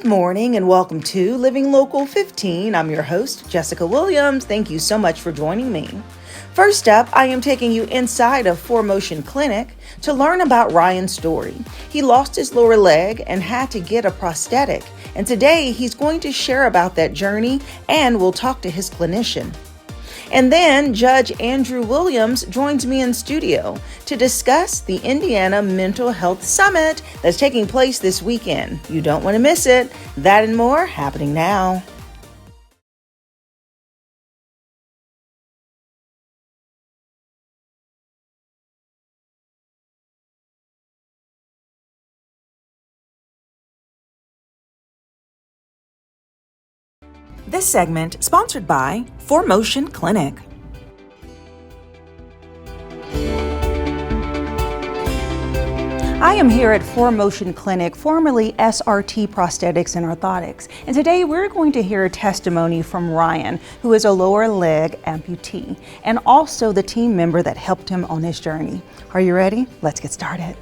Good morning and welcome to Living Local 15. I'm your host, Jessica Williams. Thank you so much for joining me. First up, I am taking you inside of ForMotion Clinic to learn about Ryan's story. He lost his lower leg and had to get a prosthetic, and today he's going to share about that journey and we'll talk to his clinician. And then Judge Andrew Williams joins me in studio to discuss the Indiana Mental Health Summit that's taking place this weekend. You don't want to miss it. That and more happening now. This segment sponsored by ForMotion Clinic. I am here at ForMotion Clinic, formerly SRT Prosthetics and Orthotics, and today we're going to hear a testimony from Ryan, who is a lower leg amputee, and also the team member that helped him on his journey. Are you ready? Let's get started.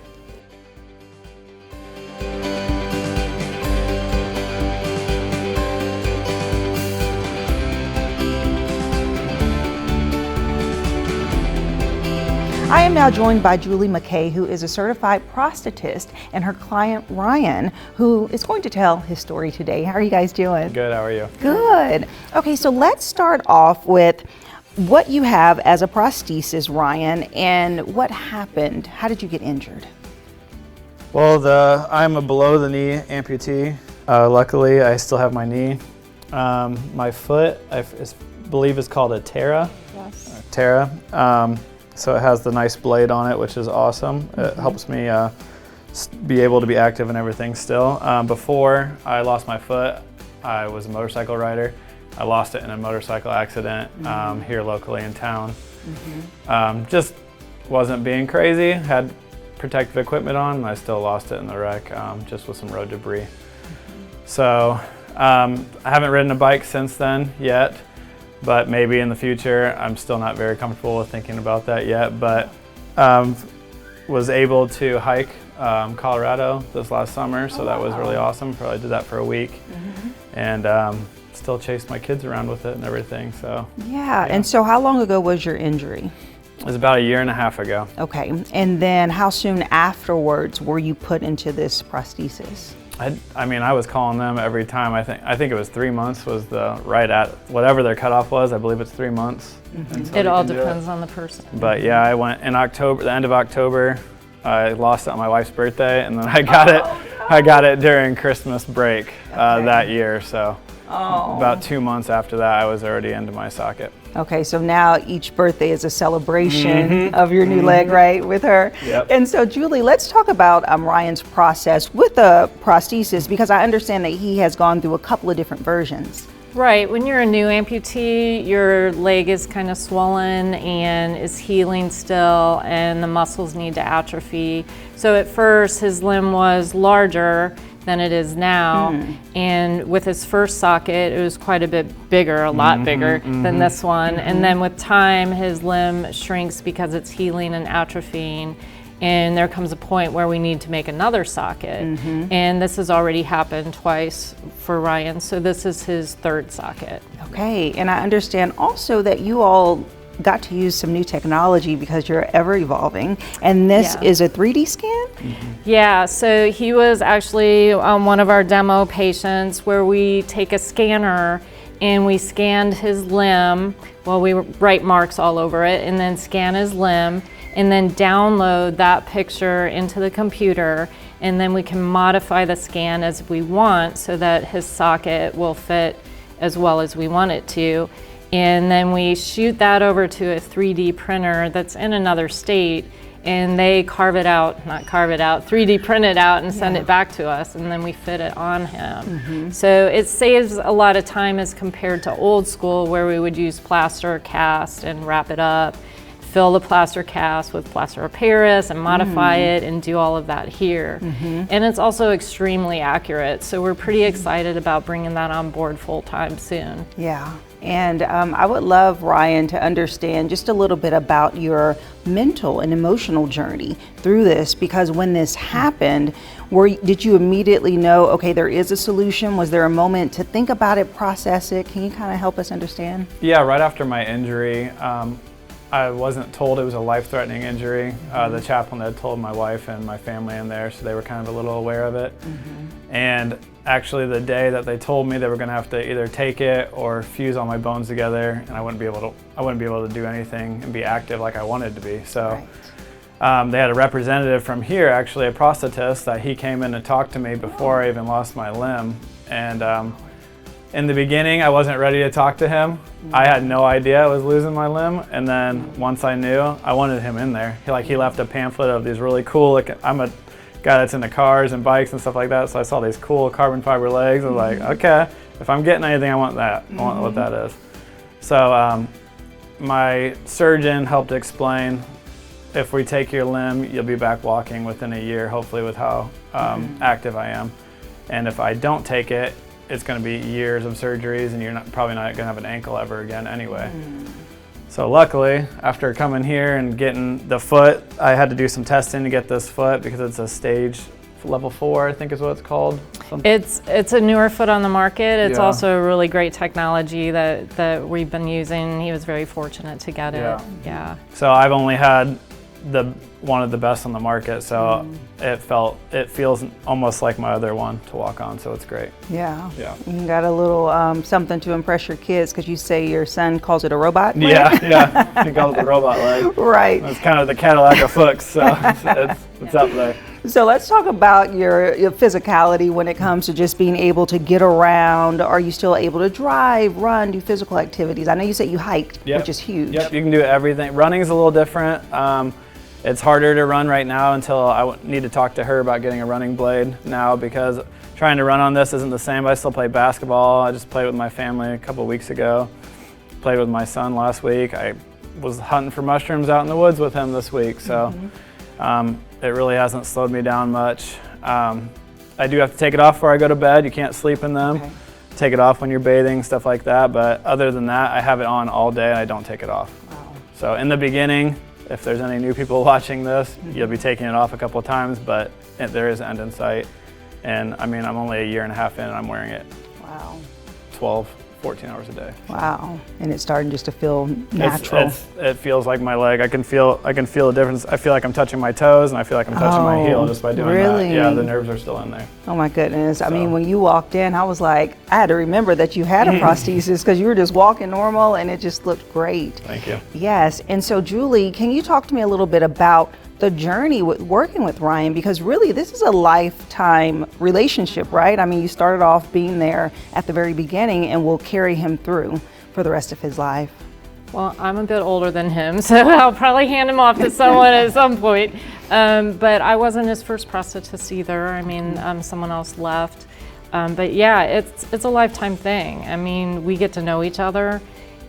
I am now joined by Julie McCay, who is a certified prosthetist, and her client Ryan, who is going to tell his story today. How are you guys doing? Good, how are you? Good. Okay, so let's start off with what you have as a prosthesis, Ryan, and what happened. How did you get injured? Well, I'm a below the knee amputee. Luckily, I still have my knee. My foot, I believe is called a tear. Yes. Tear. So it has the nice blade on it, which is awesome. It helps me be able to be active and everything still. Before I lost my foot, I was a motorcycle rider. I lost it in a motorcycle accident here locally in town. Just wasn't being crazy, had protective equipment on, and I still lost it in the wreck, just with some road debris. So I haven't ridden a bike since then yet. But maybe in the future. I'm still not very comfortable with thinking about that yet, but was able to hike Colorado this last summer, so that was really awesome. Probably did that for a week, and still chased my kids around with it and everything. So Yeah, and so how long ago was your injury? It was about 1.5 years ago. Okay, and then how soon afterwards were you put into this prosthesis? I mean, I was calling them every time. I think it was 3 months was the right at whatever their cutoff was. I believe it's 3 months. It all depends on the person. But yeah, I went in October, the end of October. I lost it on my wife's birthday, and then I got it. I got it during Christmas break that year. So about 2 months after that, I was already into my socket. Okay, so now each birthday is a celebration of your new leg, right, with her? Yep. And so, Julie, let's talk about Ryan's process with the prosthesis, because I understand that he has gone through a couple of different versions. Right, when you're a new amputee, your leg is kind of swollen and is healing still, and the muscles need to atrophy. So at first, his limb was larger than it is now, and with his first socket it was quite a bit bigger, a lot bigger than this one, and then with time his limb shrinks because it's healing and atrophying, and there comes a point where we need to make another socket, and this has already happened twice for Ryan, so this is his third socket. Okay, and I understand also that you all got to use some new technology because you're ever evolving, and this is a 3D scan? Yeah, so he was actually one of our demo patients where we take a scanner and we scanned his limb. Well, we write marks all over it and then scan his limb and then download that picture into the computer, and then we can modify the scan as we want so that his socket will fit as well as we want it to. And then we shoot that over to a 3D printer that's in another state, and they 3D print it out and send it back to us, and then we fit it on him. So it saves a lot of time as compared to old school where we would use plaster cast and wrap it up, fill the plaster cast with plaster of Paris and modify it and do all of that here. And it's also extremely accurate, so we're pretty excited about bringing that on board full time soon. Yeah. And I would love, Ryan, to understand just a little bit about your mental and emotional journey through this, because when this happened, did you immediately know, okay, there is a solution? Was there a moment to think about it, process it? Can you kind of help us understand? Yeah, right after my injury, I wasn't told it was a life-threatening injury. The chaplain had told my wife and my family in there, so they were kind of a little aware of it. And actually the day that they told me they were going to have to either take it or fuse all my bones together, and I wouldn't be able to do anything and be active like I wanted to be. So they had a representative from here, actually a prosthetist, that he came in to talk to me before I even lost my limb. And in the beginning, I wasn't ready to talk to him. I had no idea I was losing my limb, and then once I knew, I wanted him in there. He left a pamphlet of these really cool, I'm a guy that's into cars and bikes and stuff like that, so I saw these cool carbon fiber legs. I was like, okay, if I'm getting anything, I want that. I want what that is. So my surgeon helped explain, if we take your limb, you'll be back walking within a year, hopefully, with how active I am. And if I don't take it, it's going to be years of surgeries, and you're probably not going to have an ankle ever again anyway. So luckily, after coming here and getting the foot, I had to do some testing to get this foot because it's a stage level 4, I think is what it's called. It's a newer foot on the market. It's also a really great technology that we've been using. He was very fortunate to get it. Yeah. So I've only had one of the best on the market, so it feels almost like my other one to walk on, so it's great. Yeah. You got a little something to impress your kids, because you say your son calls it a robot leg? Yeah, he calls it the robot leg. Right. It's kind of the Cadillac of foots, so it's up there. So let's talk about your physicality when it comes to just being able to get around. Are you still able to drive, run, do physical activities? I know you said you hiked, which is huge. Yep, you can do everything. Running's a little different. It's harder to run right now until I need to talk to her about getting a running blade now, because trying to run on this isn't the same. I still play basketball. I just played with my family a couple weeks ago. Played with my son last week. I was hunting for mushrooms out in the woods with him this week, so it really hasn't slowed me down much. I do have to take it off before I go to bed. You can't sleep in them. Take it off when you're bathing, stuff like that. But other than that, I have it on all day and I don't take it off. So in the beginning, if there's any new people watching this, you'll be taking it off a couple of times, but there is an end in sight. And I mean, I'm only a year and a half in and I'm wearing it 12, 14 hours a day. Wow. And it's starting just to feel natural. It feels like my leg. I can feel a difference. I feel like I'm touching my toes and I feel like I'm touching my heel just by doing that. Yeah, the nerves are still in there. Oh my goodness. I mean, when you walked in, I was like, I had to remember that you had a prosthesis, because you were just walking normal and it just looked great. Thank you. Yes. And so Julie, can you talk to me a little bit about the journey with working with Ryan, because really this is a lifetime relationship, right? I mean, you started off being there at the very beginning and will carry him through for the rest of his life. Well, I'm a bit older than him, so I'll probably hand him off to someone at some point. But I wasn't his first prosthetist either. I mean, someone else left. But yeah, it's a lifetime thing. I mean, we get to know each other,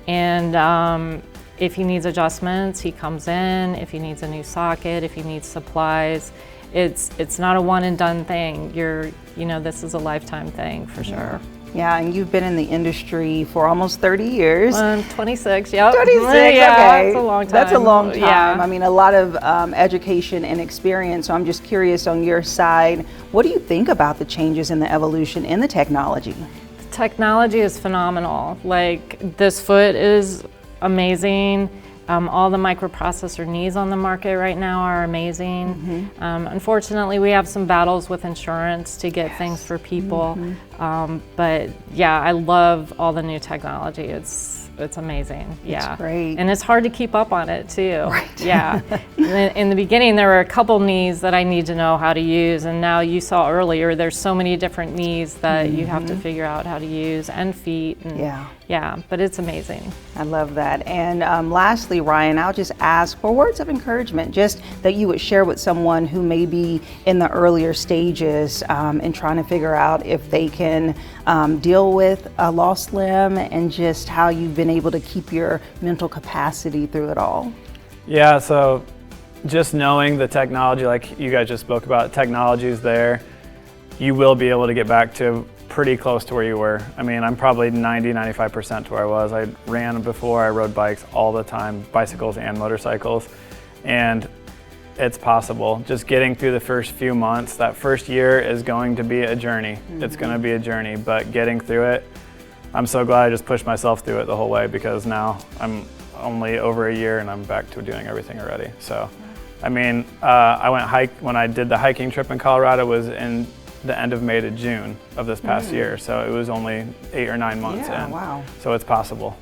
and if he needs adjustments, he comes in. If he needs a new socket, if he needs supplies, it's not a one and done thing. This is a lifetime thing for sure. Yeah, and you've been in the industry for almost 30 years. 26, yep. 26, yeah, okay. That's a long time. That's a long time. Yeah. I mean, a lot of education and experience. So I'm just curious on your side, what do you think about the changes in the evolution in the technology? The technology is phenomenal. Like, this foot is amazing. All the microprocessor knees on the market right now are amazing. Unfortunately, we have some battles with insurance to get things for people. But yeah, I love all the new technology. It's amazing. Yeah, it's great. And it's hard to keep up on it too. Right. Yeah. In the beginning, there were a couple knees that I need to know how to use, and now you saw earlier, there's so many different knees that you have to figure out how to use, and feet. And yeah, but it's amazing. I love that. And lastly, Ryan, I'll just ask for words of encouragement, just that you would share with someone who may be in the earlier stages and trying to figure out if they can deal with a lost limb, and just how you've been able to keep your mental capacity through it all. Yeah, so just knowing the technology, like you guys just spoke about, technology is there. You will be able to get back to pretty close to where you were. I mean, I'm probably 90-95% to where I was. I ran before, I rode bikes all the time, bicycles and motorcycles, and it's possible. Just getting through the first few months, that first year is going to be a journey. It's going to be a journey, but getting through it, I'm so glad I just pushed myself through it the whole way, because now I'm only over a year and I'm back to doing everything already. So, I mean, when I did the hiking trip in Colorado was in the end of May to June of this past year. So it was only 8 or 9 months in. Wow. So it's possible.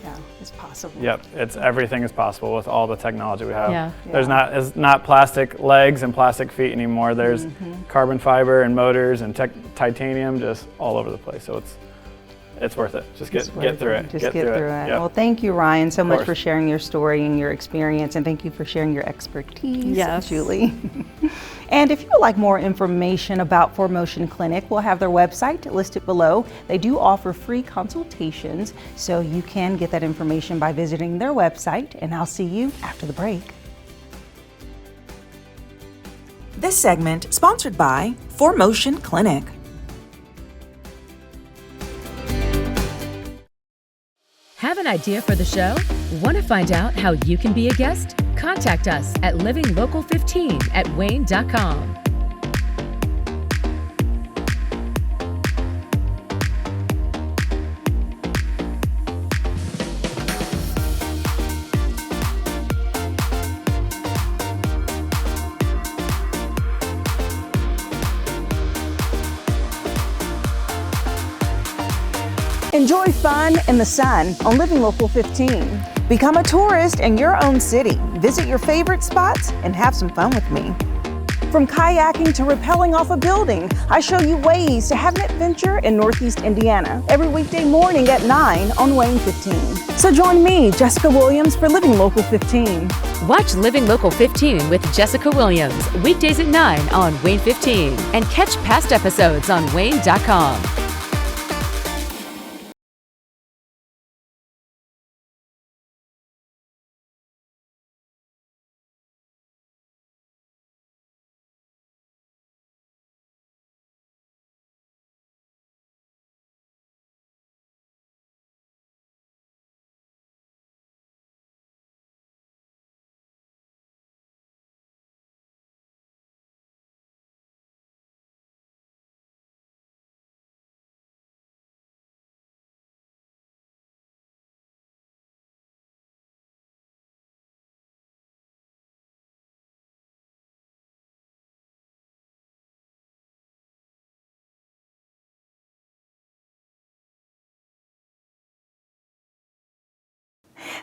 Yeah, it's possible. Yep, everything is possible with all the technology we have. Yeah. It's not plastic legs and plastic feet anymore. There's carbon fiber and motors and titanium just all over the place. So it's worth it. Just get through it. Just get through it. Yep. Well, thank you, Ryan, so much course. for sharing your story and your experience, and thank you for sharing your expertise, Yes. Julie. And if you would like more information about ForMotion Clinic, we'll have their website listed below. They do offer free consultations, so you can get that information by visiting their website, and I'll see you after the break. This segment sponsored by ForMotion Clinic. Have an idea for the show? Want to find out how you can be a guest? Contact us at livinglocal15@wayne.com. Enjoy fun in the sun on Living Local 15. Become a tourist in your own city. Visit your favorite spots and have some fun with me. From kayaking to rappelling off a building, I show you ways to have an adventure in Northeast Indiana every weekday morning at 9 on WANE 15. So join me, Jessica Williams, for Living Local 15. Watch Living Local 15 with Jessica Williams weekdays at 9 on WANE 15 and catch past episodes on wayne.com.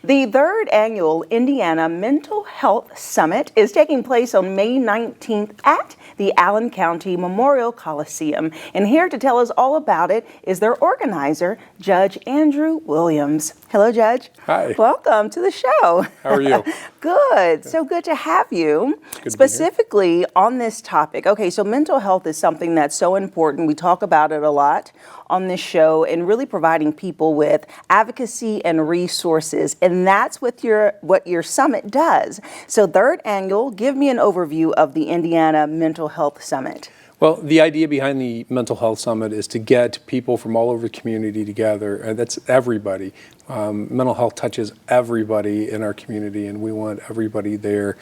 The third annual Indiana Mental Health Summit is taking place on May 19th at the Allen County Memorial Coliseum. And here to tell us all about it is their organizer, Judge Andrew Williams. Hello, Judge. Hi. Welcome to the show. How are you? Good. So good to have you. Specifically on this topic. Okay, so mental health is something that's so important. We talk about it a lot on this show, and really providing people with advocacy and resources. And that's what your summit does. So third annual, give me an overview of the Indiana Mental Health Summit. Well, the idea behind the Mental Health Summit is to get people from all over the community together, and that's everybody. Mental health touches everybody in our community, and we want everybody there.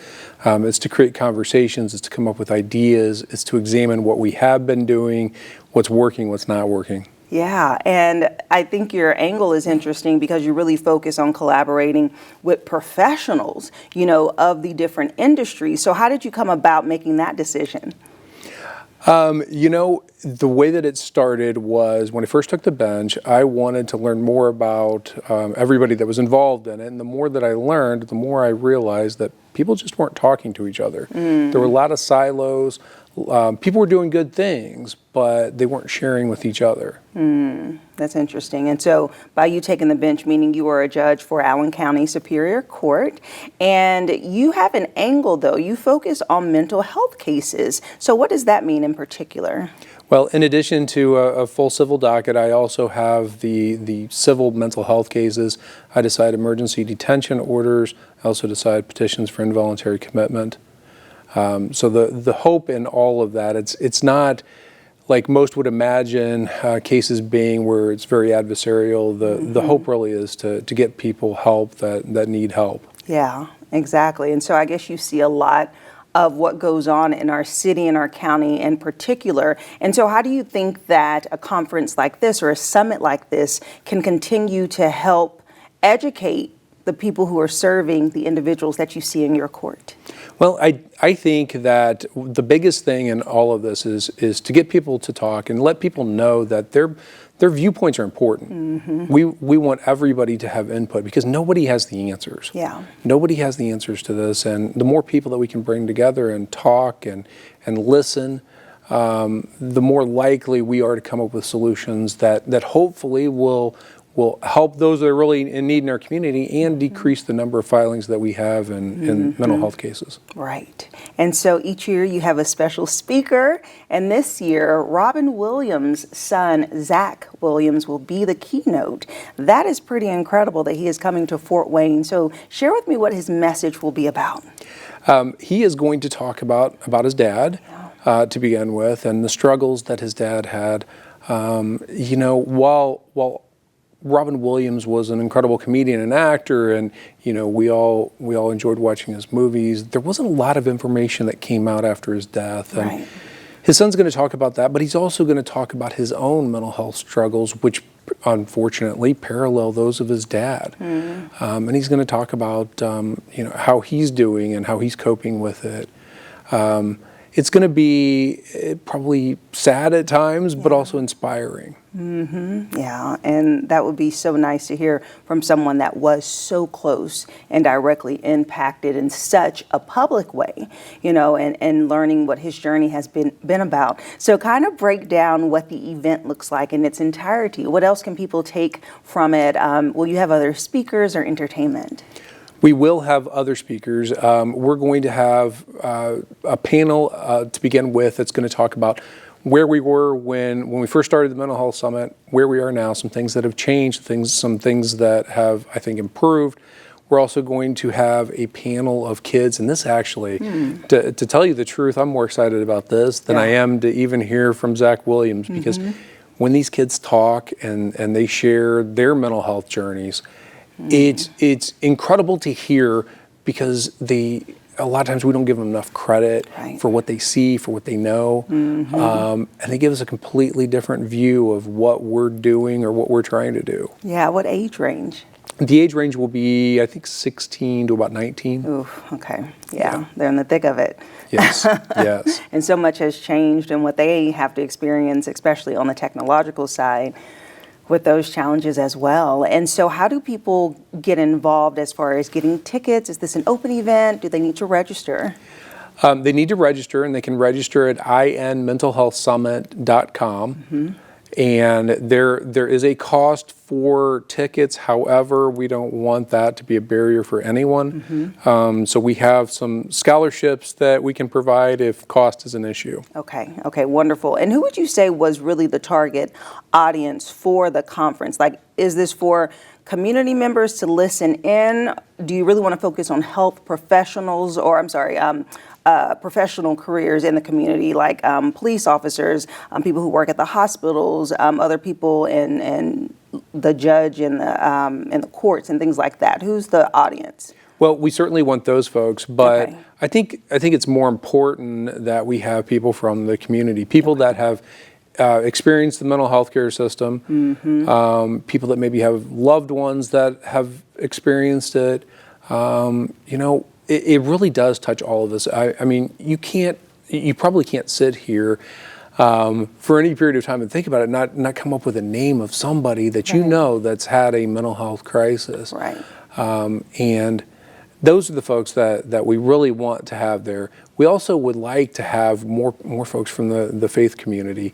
It's to create conversations, it's to come up with ideas, it's to examine what we have been doing, what's working, what's not working. Yeah, and I think your angle is interesting because you really focus on collaborating with professionals, of the different industries. So how did you come about making that decision? The way that it started was when I first took the bench, I wanted to learn more about everybody that was involved in it. And the more that I learned, the more I realized that people just weren't talking to each other. There were a lot of silos. People were doing good things, but they weren't sharing with each other. That's interesting. And so by you taking the bench, meaning you were a judge for Allen County Superior Court, and you have an angle, though. You focus on mental health cases. So what does that mean in particular? Well, in addition to a full civil docket, I also have the civil mental health cases. I decide emergency detention orders. I also decide petitions for involuntary commitment. So the hope in all of that, it's not like most would imagine, cases being where it's very adversarial, the hope really is to get people help that need help. Yeah, exactly. And so I guess you see a lot of what goes on in our city and our county in particular. And so how do you think that a conference like this or a summit like this can continue to help educate the people who are serving the individuals that you see in your court? Well, I think that the biggest thing in all of this is to get people to talk and let people know that their viewpoints are important. We want everybody to have input because nobody has the answers. Yeah. Nobody has the answers to this, and the more people that we can bring together and talk and listen, the more likely we are to come up with solutions that hopefully will help those that are really in need in our community and decrease the number of filings that we have in mental health cases. Right. And so each year you have a special speaker, and this year Robin Williams' son, Zach Williams, will be the keynote. That is pretty incredible that he is coming to Fort Wayne. So share with me what his message will be about. He is going to talk about his dad to begin with and the struggles that his dad had. While Robin Williams was an incredible comedian and actor, and we all enjoyed watching his movies, there wasn't a lot of information that came out after his death. And right. His son's going to talk about that, but he's also going to talk about his own mental health struggles, which unfortunately parallel those of his dad. And he's going to talk about how he's doing and how he's coping with it. It's going to be probably sad at times, but also inspiring. Yeah, and that would be so nice to hear from someone that was so close and directly impacted in such a public way, and learning what his journey has been about. So kind of break down what the event looks like in its entirety. What else can people take from it? Will you have other speakers or entertainment? We will have other speakers. We're going to have a panel to begin with that's going to talk about where we were when we first started the Mental Health Summit, where we are now, some things that have changed, some things that have, I think, improved. We're also going to have a panel of kids, and this actually, to tell you the truth, I'm more excited about this than I am to even hear from Zach Williams, because when these kids talk and they share their mental health journeys, it's incredible to hear, because a lot of times we don't give them enough credit for what they see, for what they know, and they give us a completely different view of what we're doing or what we're trying to do. Yeah, what age range? The age range will be, I think, 16 to about 19. Ooh, okay. Yeah, they're in the thick of it. Yes, yes. And so much has changed in what they have to experience, especially on the technological side, with those challenges as well. And so how do people get involved as far as getting tickets? Is this an open event? Do they need to register? They need to register, and they can register at inmentalhealthsummit.com. And there is a cost for tickets. However, we don't want that to be a barrier for anyone. So we have some scholarships that we can provide if cost is an issue. Okay, wonderful. And who would you say was really the target audience for the conference? Like, is this for community members to listen in? Do you really want to focus on health professionals, or professional careers in the community, like police officers, people who work at the hospitals, other people in the judge in the courts and things like that? Who's the audience? Well, we certainly want those folks, but I think it's more important that we have people from the community, people that have experienced the mental health care system, people that maybe have loved ones that have experienced it. It really does touch all of us. I mean, you probably can't sit here for any period of time and think about it, not come up with a name of somebody that you know that's had a mental health crisis. And those are the folks that we really want to have there. We also would like to have more folks from the faith community.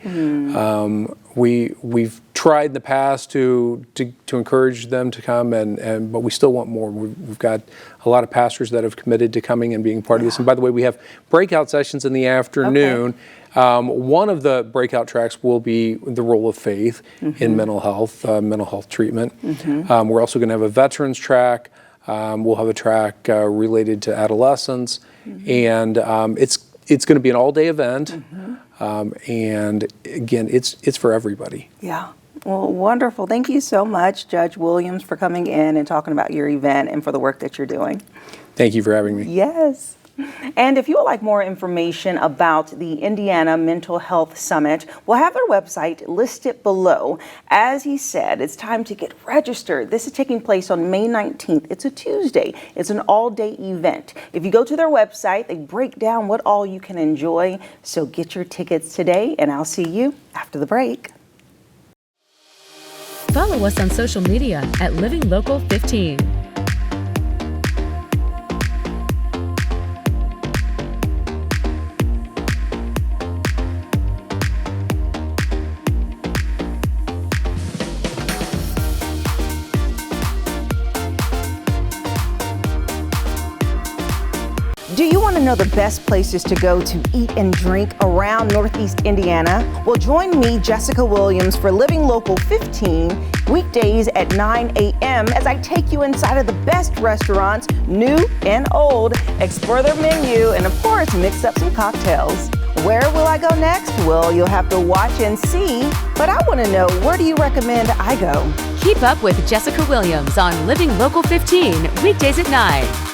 We've tried in the past to encourage them to come, but we still want more. We've got a lot of pastors that have committed to coming and being part of this. And by the way, we have breakout sessions in the afternoon. One of the breakout tracks will be the role of faith in mental health treatment. We're also going to have a veterans track. We'll have a track related to adolescents, and it's going to be an all-day event. And again, it's for everybody. Yeah. Well, wonderful. Thank you so much, Judge Williams, for coming in and talking about your event and for the work that you're doing. Thank you for having me. Yes. And if you would like more information about the Indiana Mental Health Summit, we'll have their website listed below. As he said, it's time to get registered. This is taking place on May 19th. It's a Tuesday. It's an all-day event. If you go to their website, they break down what all you can enjoy. So get your tickets today, and I'll see you after the break. Follow us on social media at Living Local 15. Do you want to know the best places to go to eat and drink around Northeast Indiana? Well, join me, Jessica Williams, for Living Local 15, weekdays at 9 a.m. as I take you inside of the best restaurants, new and old, explore their menu, and of course, mix up some cocktails. Where will I go next? Well, you'll have to watch and see, but I want to know, where do you recommend I go? Keep up with Jessica Williams on Living Local 15, weekdays at 9.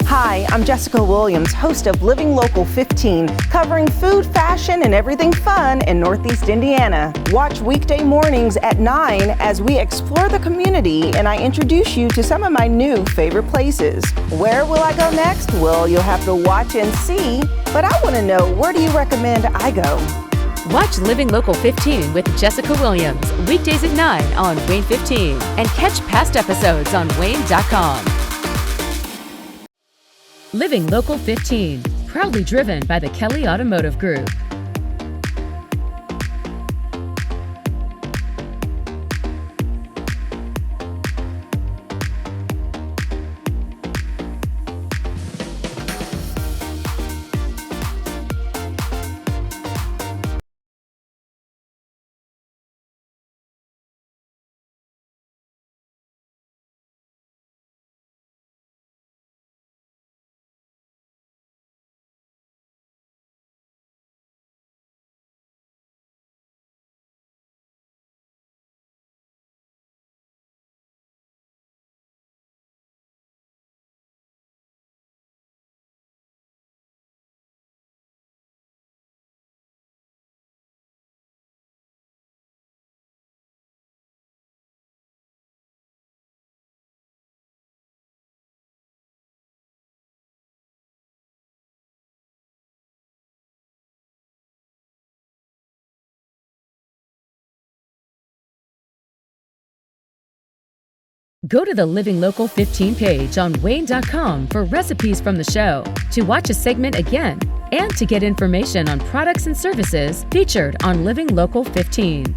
Hi, I'm Jessica Williams, host of Living Local 15, covering food, fashion, and everything fun in Northeast Indiana. Watch weekday mornings at 9 as we explore the community and I introduce you to some of my new favorite places. Where will I go next? Well, you'll have to watch and see, but I want to know, where do you recommend I go? Watch Living Local 15 with Jessica Williams, weekdays at 9 on Wayne 15, and catch past episodes on WANE.com. Living Local 15, proudly driven by the Kelly Automotive Group. Go to the Living Local 15 page on WANE.com for recipes from the show, to watch a segment again, and to get information on products and services featured on Living Local 15.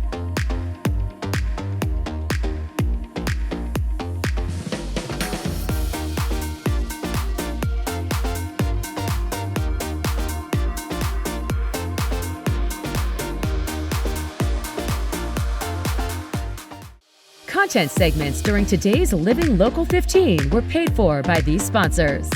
Content segments during today's Living Local 15 were paid for by these sponsors.